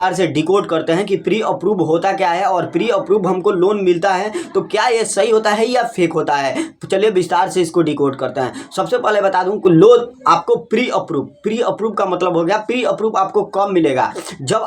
से डिकोड करते हैं कि प्री अप्रूव होता क्या है और प्री अप्रूव हमको लोन मिलता है तो क्या ये सही होता है या फेक होता है। तो चलिए विस्तार से इसको डिकोड करते हैं। सबसे पहले बता दूं कि लोन आपको प्री अप्रूव का मतलब हो गया, प्री अप्रूव आपको कब मिलेगा, जब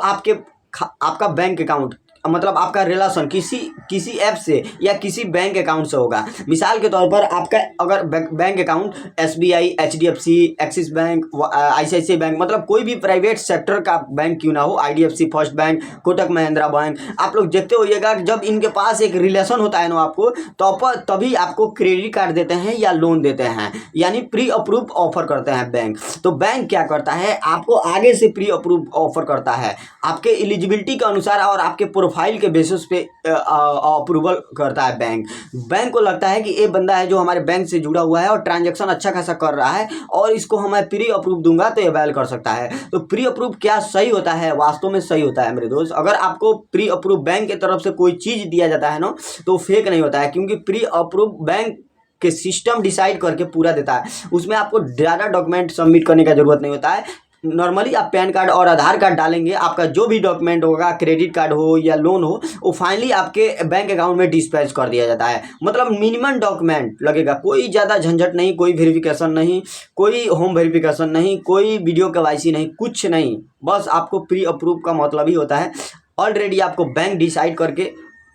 आपका बैंक अकाउंट मतलब आपका रिलेशन किसी ऐप से या किसी बैंक अकाउंट से होगा। मिसाल के तौर पर आपका अगर bank account SBI, HDFC, axis bank, ICICI bank मतलब कोई भी प्राइवेट सेक्टर का बैंक क्यों ना हो, IDFC first bank, Kotak Mahindra bank, आप लोग देखते होइएगा जब इनके पास एक रिलेशन होता है ना आपको तो तभी आपको क्रेडिट कार्ड देते हैं या लोन देते हैं, यानी प्री अप्रूव ऑफर करते हैं बैंक। तो बैंक क्या करता है, आपको आगे से प्री अप्रूव ऑफर करता है आपके एलिजिबिलिटी के अनुसार और आपके प्रोफाइल के बेसिस पे अप्रूवल करता है बैंक को लगता है कि ये बंदा है जो हमारे बैंक से जुड़ा हुआ है और ट्रांजैक्शन अच्छा खासा कर रहा है और इसको मैं प्री अप्रूव दूंगा तो ये अवेल कर सकता है। तो प्री अप्रूव क्या सही होता है, वास्तव में सही होता है मेरे दोस्त। अगर आपको प्री अप्रूव बैंक की तरफ से कोई चीज दिया जाता है ना तो फेक नहीं होता है, क्योंकि प्री अप्रूव बैंक के सिस्टम डिसाइड करके पूरा देता है, उसमें आपको ज़्यादा डॉक्यूमेंट सबमिट करने का जरूरत नहीं होता है। नॉर्मली आप पैन कार्ड और आधार कार्ड डालेंगे, आपका जो भी डॉक्यूमेंट होगा, क्रेडिट कार्ड हो या लोन हो, वो फाइनली आपके बैंक अकाउंट में डिस्पैच कर दिया जाता है। मतलब मिनिमम डॉक्यूमेंट लगेगा, कोई ज़्यादा झंझट नहीं, कोई वेरिफिकेशन नहीं, कोई होम वेरिफिकेशन नहीं, कोई वीडियो KYC नहीं, कुछ नहीं। बस आपको प्री अप्रूव का मतलब ही होता है ऑलरेडी आपको बैंक डिसाइड करके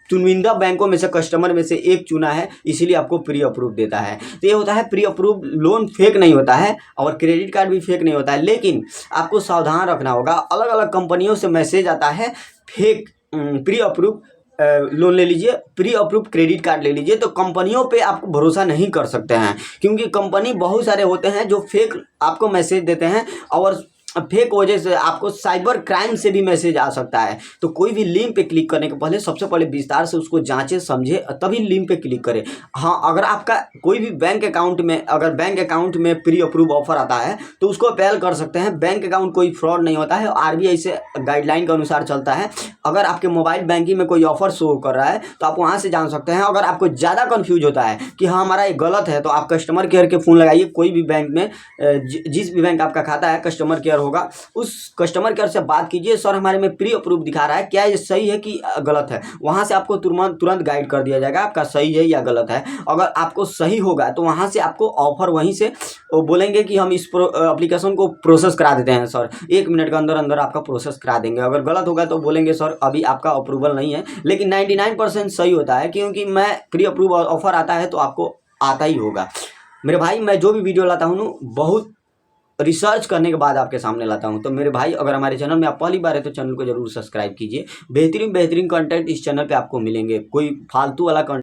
चुनिंदा बैंकों में से कस्टमर में से एक चुना है, इसीलिए आपको प्री अप्रूव देता है। तो ये होता है प्री अप्रूव लोन फेक नहीं होता है और क्रेडिट कार्ड भी फेक नहीं होता है, लेकिन आपको सावधान रखना होगा। अलग अलग कंपनियों से मैसेज आता है फेक प्री अप्रूव लोन ले लीजिए, प्री अप्रूव क्रेडिट कार्ड ले लीजिए। तो कंपनियों पे आपको भरोसा नहीं कर सकते हैं, क्योंकि कंपनी बहुत सारे होते हैं जो फेक आपको मैसेज देते हैं और फेक वजह से आपको साइबर क्राइम से भी मैसेज आ सकता है। तो कोई भी लिंक पे क्लिक करने के पहले सबसे पहले विस्तार से उसको जांचे समझे तभी लिंक पे क्लिक करें। हाँ, अगर आपका कोई भी बैंक अकाउंट में प्री अप्रूव ऑफर आता है तो उसको अपील कर सकते हैं। बैंक अकाउंट कोई फ्रॉड नहीं होता है, RBI से गाइडलाइन के अनुसार चलता है। अगर आपके मोबाइल बैंकिंग में कोई ऑफर शो कर रहा है तो आप वहाँ से जान सकते हैं। अगर आपको ज़्यादा कन्फ्यूज होता है कि हाँ हमारा ये गलत है, तो आप कस्टमर केयर के फ़ोन लगाइए। कोई भी बैंक में जिस भी बैंक आपका खाता है कस्टमर केयर होगा, उस कस्टमर केयर से बात कीजिए, सर हमारे में प्री अप्रूव दिखा रहा है, क्या ये सही है कि गलत है। वहां से आपको तुरंत गाइड कर दिया जाएगा आपका सही है या गलत है। अगर आपको सही होगा तो वहां से आपको ऑफर वहीं से बोलेंगे कि हम इस एप्लीकेशन को प्रोसेस करा देते हैं सर, 1 मिनट के अंदर अंदर आपका प्रोसेस करा देंगे। अगर गलत होगा तो बोलेंगे सर अभी आपका अप्रूवल नहीं है। लेकिन 99% सही होता है, क्योंकि मैं प्री अप्रूव ऑफर आता है तो आपको आता ही होगा। मेरे भाई, मैं जो भी वीडियो लाता हूँ ना बहुत रिसर्च करने के बाद आपके सामने लाता हूं। तो मेरे भाई, अगर हमारे चैनल में आप पहली बार है तो चैनल को जरूर सब्सक्राइब कीजिए। बेहतरीन कंटेंट इस चैनल पे आपको मिलेंगे, कोई फालतू वाला कंटेंट